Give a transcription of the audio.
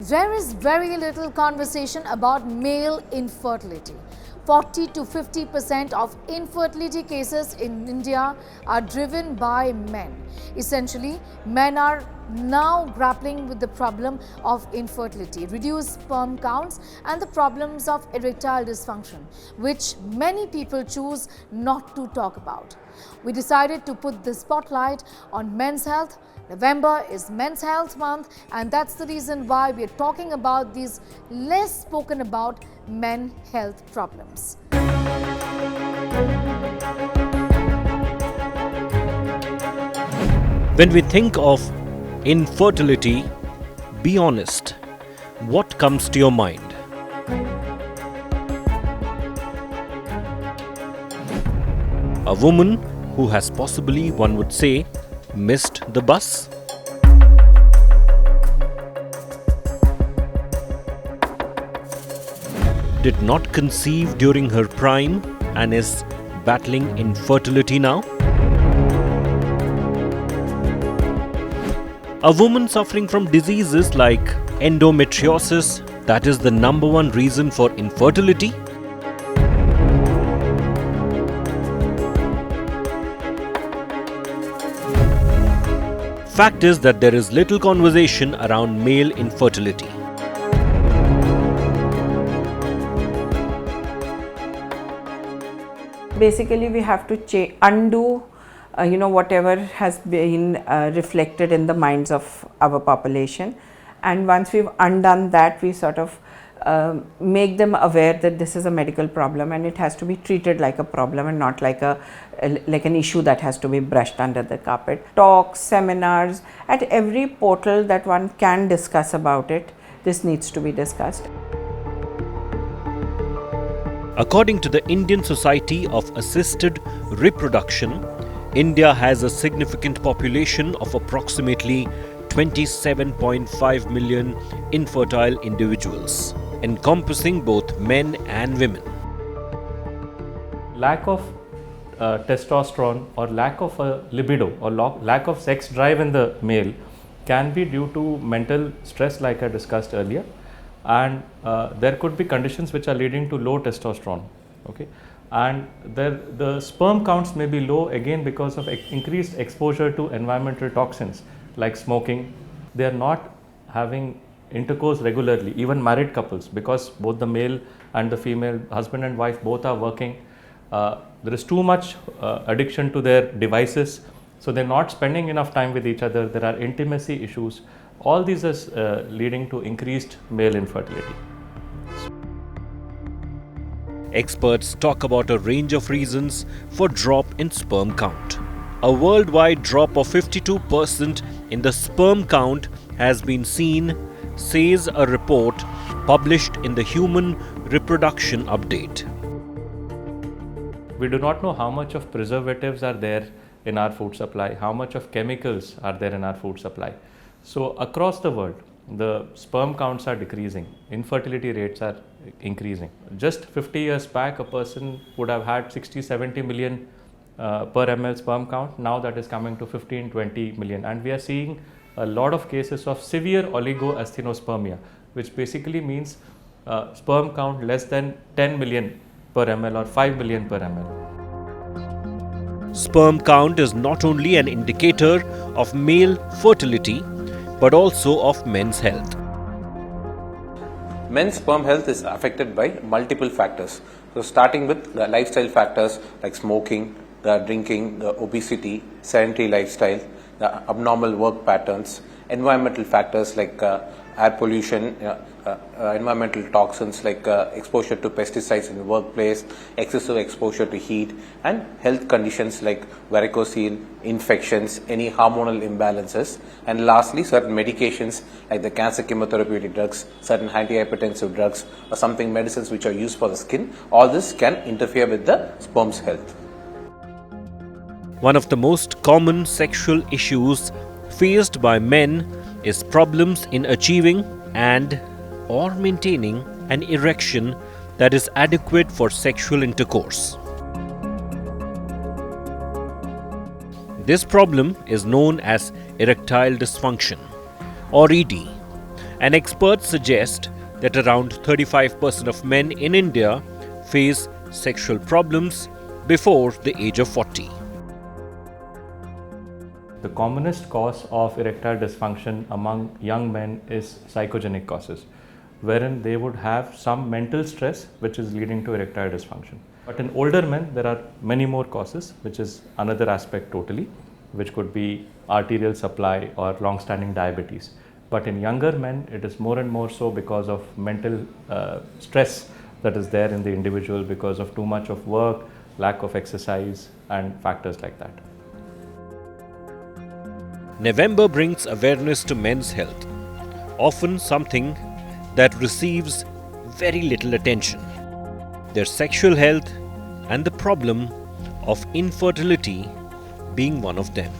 There is very little conversation about male infertility. 40 to 50% of infertility cases in India are driven by men. Essentially, men are now grappling with the problem of infertility, reduced sperm counts, and the problems of erectile dysfunction, which many people choose not to talk about. We decided to put the spotlight on men's health. November is Men's Health Month, and that's the reason why we are talking about these less spoken about men health problems. When we think of infertility, be honest, what comes to your mind? A woman who has possibly, one would say, missed the bus? Did not conceive during her prime and is battling infertility now? A woman suffering from diseases like endometriosis, that is the number one reason for infertility? Fact is that there is little conversation around male infertility. Basically, we have to undo whatever has been reflected in the minds of our population, and once we've undone that, we sort of make them aware that this is a medical problem and it has to be treated like a problem and not like an issue that has to be brushed under the carpet. Talks, seminars, at every portal that one can discuss about it, this needs to be discussed. According to the Indian Society of Assisted Reproduction, India has a significant population of approximately 27.5 million infertile individuals, encompassing both men and women. Lack of testosterone or lack of a libido or lack of sex drive in the male can be due to mental stress, like I discussed earlier, and there could be conditions which are leading to low testosterone. Okay, and the sperm counts may be low again because of increased exposure to environmental toxins like smoking. They are not having intercourse regularly, even married couples, because both the male and the female, husband and wife, both are working. There is too much addiction to their devices, so they're not spending enough time with each other. There are intimacy issues. All these are leading to increased male infertility. Experts talk about a range of reasons for drop in sperm count. A worldwide drop of 52% in the sperm count has been seen, says a report published in the Human Reproduction Update. We do not know how much of preservatives are there in our food supply, how much of chemicals are there in our food supply. So across the world, the sperm counts are decreasing, infertility rates are increasing. Just 50 years back, a person would have had 60-70 million per ml sperm count. Now that is coming to 15-20 million, and we are seeing a lot of cases of severe oligoasthenospermia, which basically means sperm count less than 10 million per ml or 5 million per ml. Sperm count is not only an indicator of male fertility, but also of men's health. Men's sperm health is affected by multiple factors. So starting with the lifestyle factors like smoking, the drinking, the obesity, sedentary lifestyle, the abnormal work patterns, environmental factors like air pollution, environmental toxins like exposure to pesticides in the workplace, excessive exposure to heat, and health conditions like varicocele, infections, any hormonal imbalances, and lastly certain medications like the cancer chemotherapeutic drugs, certain antihypertensive drugs, or something medicines which are used for the skin. All this can interfere with the sperm's health. One of the most common sexual issues faced by men is problems in achieving and or maintaining an erection that is adequate for sexual intercourse. This problem is known as erectile dysfunction or ED, and experts suggest that around 35% of men in India face sexual problems before the age of 40. The commonest cause of erectile dysfunction among young men is psychogenic causes, wherein they would have some mental stress which is leading to erectile dysfunction. But in older men, there are many more causes, which is another aspect totally, which could be arterial supply or long-standing diabetes. But in younger men, it is more and more so because of mental stress that is there in the individual because of too much of work, lack of exercise, and factors like that. November brings awareness to men's health, often something that receives very little attention. Their sexual health and the problem of infertility being one of them.